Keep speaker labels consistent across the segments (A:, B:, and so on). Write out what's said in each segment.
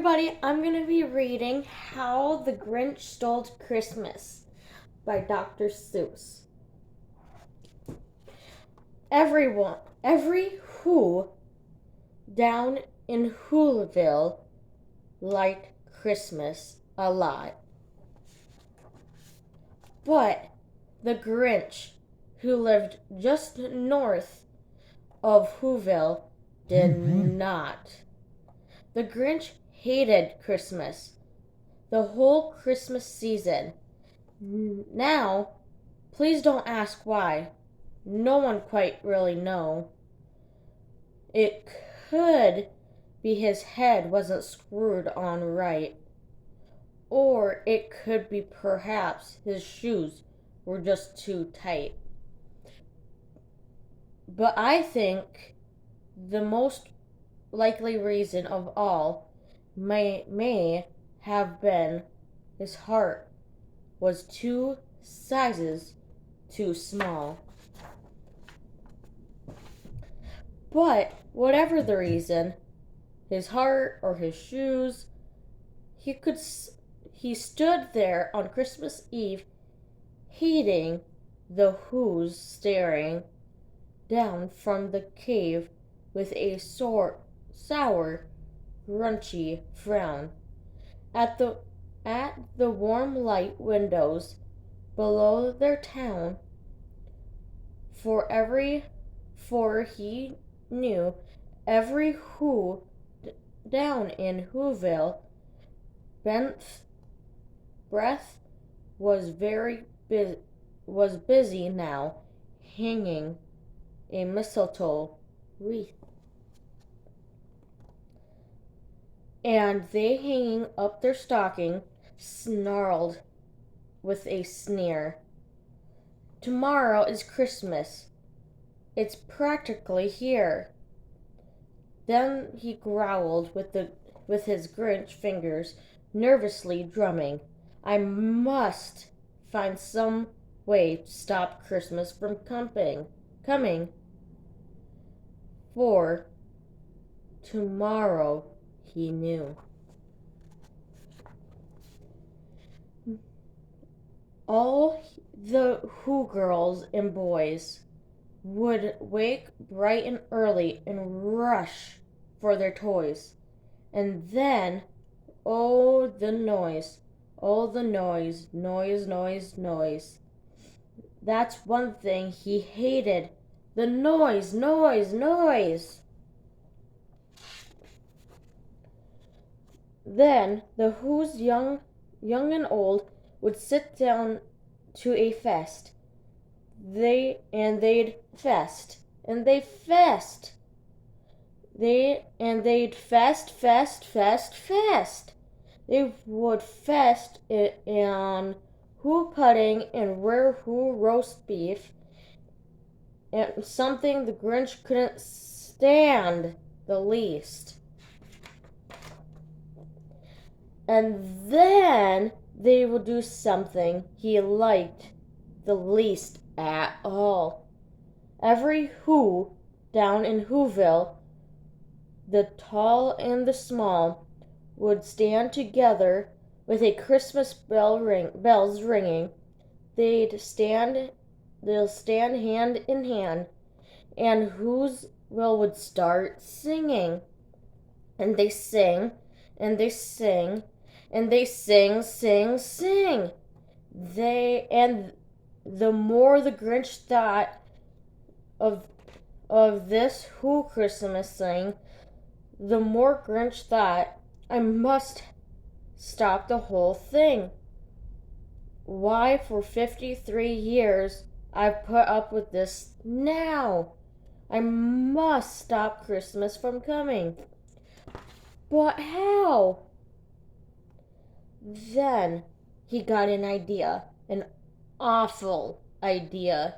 A: everybody, I'm going to be reading How the Grinch Stole Christmas by Dr. Seuss. Every who down in Whoville liked Christmas a lot. But the Grinch, who lived just north of Whoville, did not. The Grinch hated Christmas, the whole Christmas season. Now, please don't ask why. No one quite really know. It could be his head wasn't screwed on right. Or it could be perhaps his shoes were just too tight. But I think the most likely reason of all may have been his heart was 2 sizes too small. But whatever the reason, his heart or his shoes, he stood there on Christmas Eve hating the Who's staring down from the cave with a sour, grunchy frown at the warm light windows below their town. For he knew every Who down in Whoville. Ben's breath was busy now, hanging a mistletoe wreath. And they hanging up their stocking snarled with a sneer. Tomorrow is Christmas. It's practically here. Then he growled with his Grinch fingers nervously drumming. I must find some way to stop Christmas from coming. For tomorrow, he knew. All the Who girls and boys would wake bright and early and rush for their toys. And then, oh, the noise. That's one thing he hated. The noise. Then the Who's young and old would sit down to a fest. They'd fest. They would fest it on Who pudding and rare Who roast beef, and something the Grinch couldn't stand the least. And then they would do something he liked the least at all. Every Who down in Whoville, the tall and the small, would stand together with a Christmas bells ringing. They'll stand hand in hand, and Who's would start singing. And they sing, and they sing, and they sing. The more the Grinch thought of this Who Christmas thing, the more Grinch thought, I must stop the whole thing. Why, for 53 years, I've put up with this now. I must stop Christmas from coming. But how? Then he got an idea, an awful idea.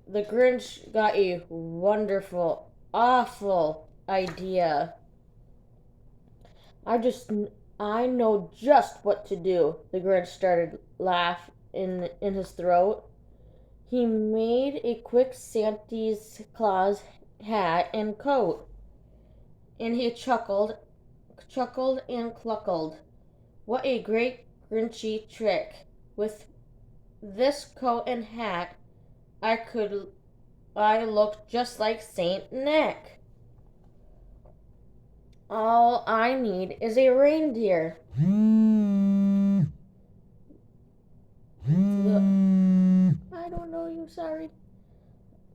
A: The Grinch got a wonderful, awful idea. I know just what to do. The Grinch started laugh in his throat. He made a quick Santa Claus hat and coat, and he chuckled chuckled and cluckled. What a great Grinchy trick! With this coat and hat, I look just like Saint Nick. All I need is a reindeer. I don't know you, sorry.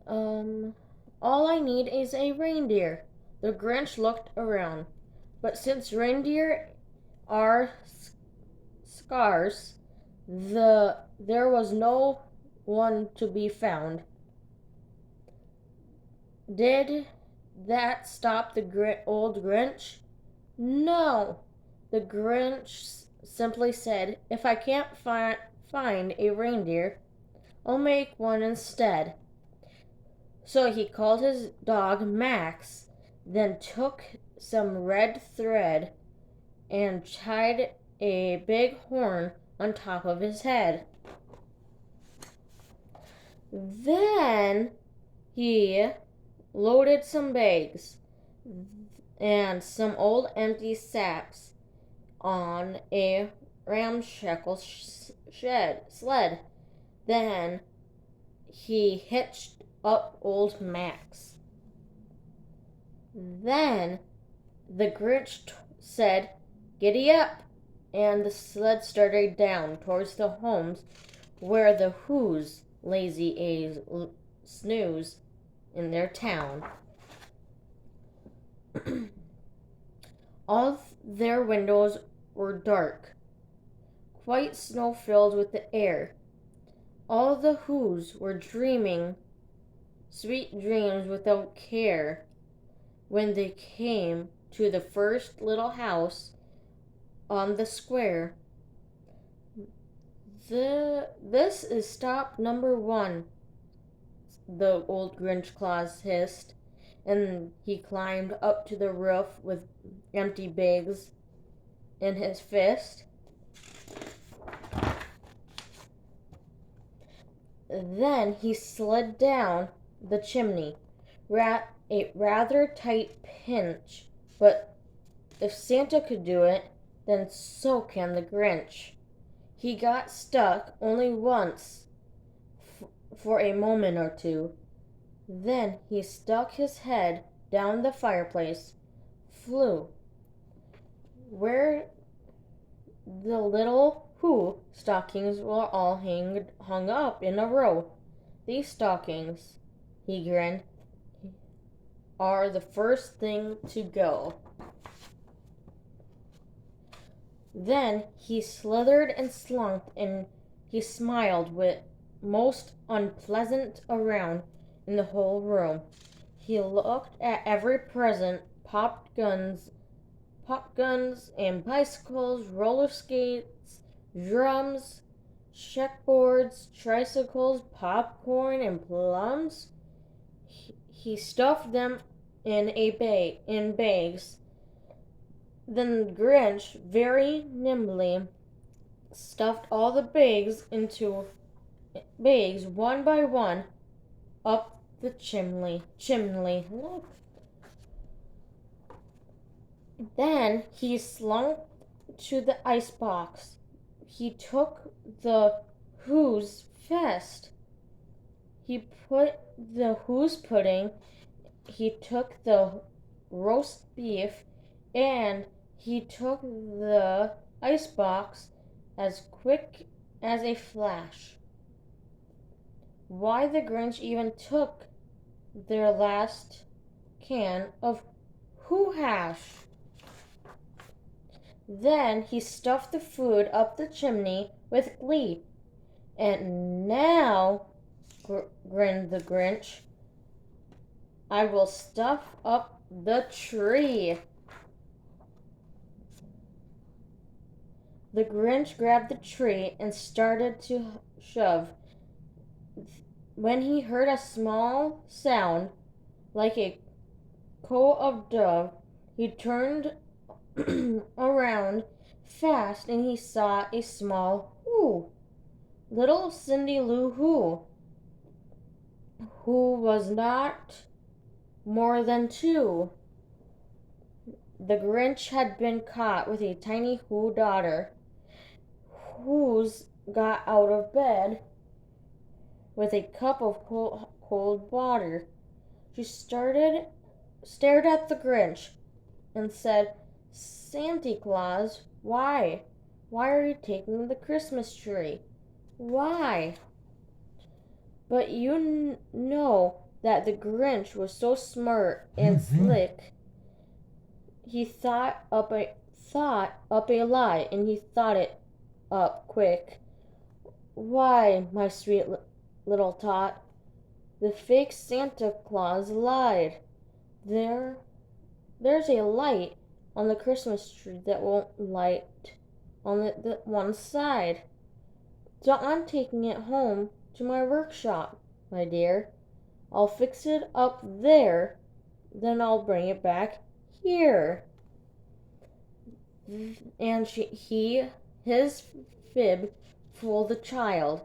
A: All I need is a reindeer. The Grinch looked around. But since reindeer are scarce, there was no one to be found. Did that stop the old Grinch? No. The Grinch simply said, if I can't find a reindeer, I'll make one instead. So he called his dog Max, then took some red thread and tied a big horn on top of his head. Then he loaded some bags and some old empty sacks on a ramshackle sled. Then he hitched up old Max. Then the Grinch said, "Giddy up!" and the sled started down towards the homes where the Who's lazy A's snooze in their town. All their windows were dark, quite snow-filled with the air. All the Who's were dreaming sweet dreams without care when they came to the first little house on the square. This is stop number 1, the old Grinch Claus hissed, and he climbed up to the roof with empty bags in his fist. Then he slid down the chimney, a rather tight pinch, but if Santa could do it, then so can the Grinch. He got stuck only once for a moment or two. Then he stuck his head down the fireplace, flew where the little Who stockings were all hung up in a row. These stockings, he grinned, are the first thing to go. Then he slithered and slunk, and he smiled with most unpleasant around in the whole room. He looked at every present, pop guns and bicycles, roller skates, drums, checkboards, tricycles, popcorn, and plums. He stuffed them in bags. Then the Grinch very nimbly stuffed all the bags into bags one by one up the chimney. Then he slunk to the icebox. He took the Who's fest. He put the Who's pudding. He took the roast beef, and he took the icebox as quick as a flash. Why the Grinch even took their last can of Who hash. Then he stuffed the food up the chimney with glee. And now, grinned the Grinch, I will stuff up the tree. The Grinch grabbed the tree and started to shove. When he heard a small sound like a coo of dove, he turned around fast and he saw a small Who. Little Cindy Lou who was not more than 2. The Grinch had been caught with a tiny Who daughter, who's got out of bed with a cup of cold water. She stared at the Grinch and said, Santa Claus, why? Why are you taking the Christmas tree? Why? But you know that the Grinch was so smart and slick. He thought up a lie, and he thought it up quick. Why, my sweet little tot, the fake Santa Claus lied. There's a light on the Christmas tree that won't light on the one side. So I'm taking it home to my workshop, my dear. I'll fix it up there, then I'll bring it back here. And his fib fooled the child.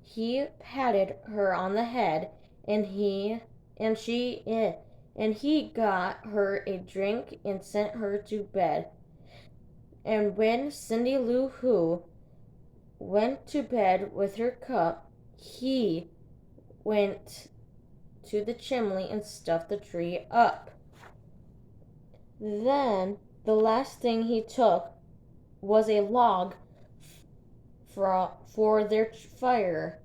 A: He patted her on the head, and he got her a drink and sent her to bed. And when Cindy Lou Who went to bed with her cup, he went to the chimney and stuffed the tree up. Then the last thing he took was a log for their fire.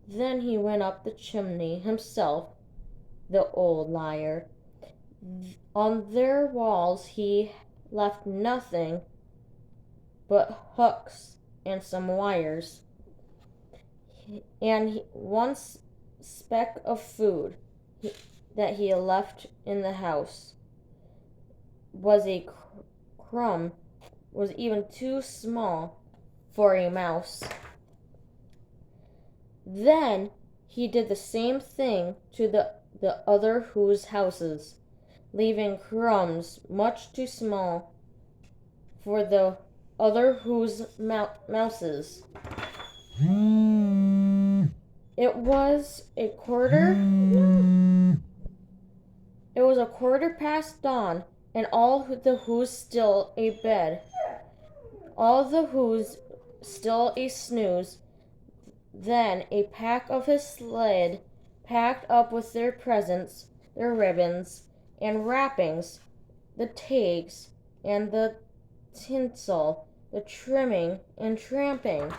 A: Then he went up the chimney himself, the old liar. On their walls he left nothing but hooks and some wires, and one speck of food that he left in the house was a crumb, was even too small for a mouse. Then he did the same thing to the other Who's houses, leaving crumbs much too small for the other Who's mouses. It was a quarter past dawn, and all the Who's still abed. All the Who's still a snooze. Then a pack of his sled, packed up with their presents, their ribbons and wrappings, the tags and the tinsel, the trimming and tramping.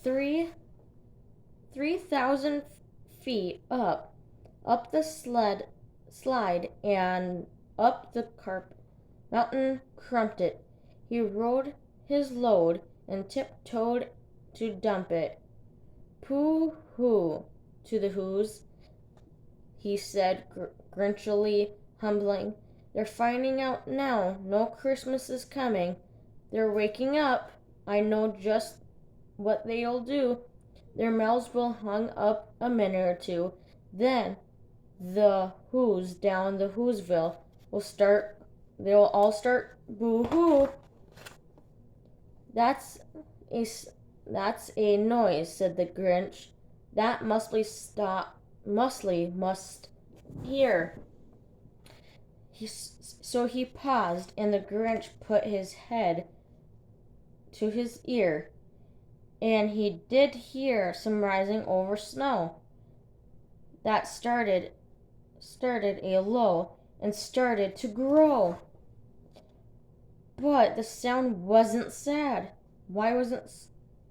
A: 3,000 feet up the slide and up the mountain crumped. He rode his load and tiptoed to dump it. Pooh-hoo to the Who's, he said grinchily, humbling. They're finding out now no Christmas is coming. They're waking up. I know just what they'll do. Their mouths will hung up a minute or two. Then the Who's down the Who'sville they'll all start boo-hoo. That's a noise, said the Grinch. That Musly must hear. So he paused, and the Grinch put his head to his ear, and he did hear some rising over snow. That started a low and started to grow. But the sound wasn't sad. Why wasn't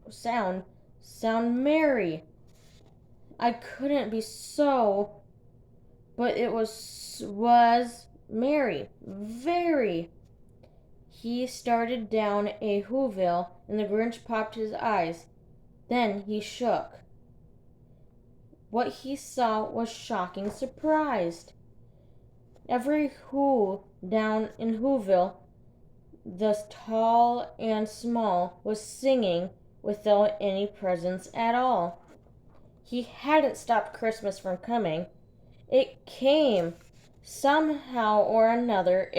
A: sound merry? I couldn't be so, but it was merry, very. He started down a Whoville, and the Grinch popped his eyes. Then he shook. What he saw was shocking surprise. Every Who down in Whoville, the tall and small, was singing without any presents at all. He hadn't stopped Christmas from coming. It came. Somehow or another,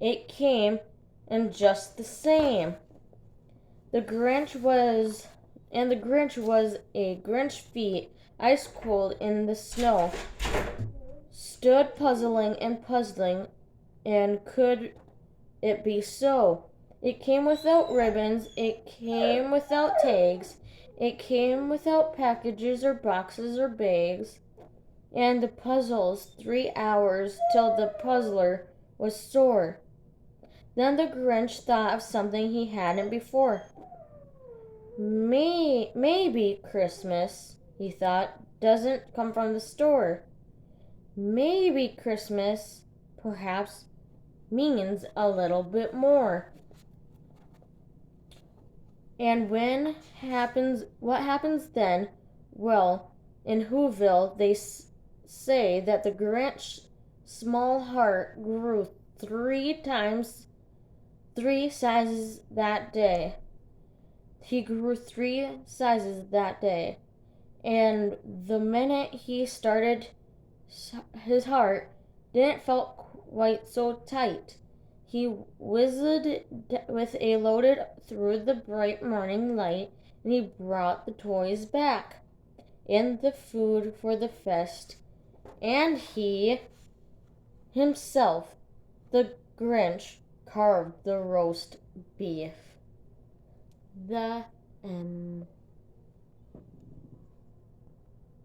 A: it came, and just the same. The Grinch was a Grinch feet, ice cold in the snow. stood puzzling and puzzling, and could it be so? It came without ribbons, it came without tags, it came without packages or boxes or bags, and the puzzles 3 hours till the puzzler was sore. Then the Grinch thought of something he hadn't before. Maybe Christmas, he thought, doesn't come from the store. Maybe Christmas, perhaps, means a little bit more. And what happens then? Well, in Whoville, they say that the Grinch's small heart grew 3 sizes that day. He grew 3 sizes that day. And the minute he started, his heart didn't felt quite so tight. He whizzed with a loaded through the bright morning light, and he brought the toys back, and the food for the feast, and he himself, the Grinch, carved the roast beef. The end.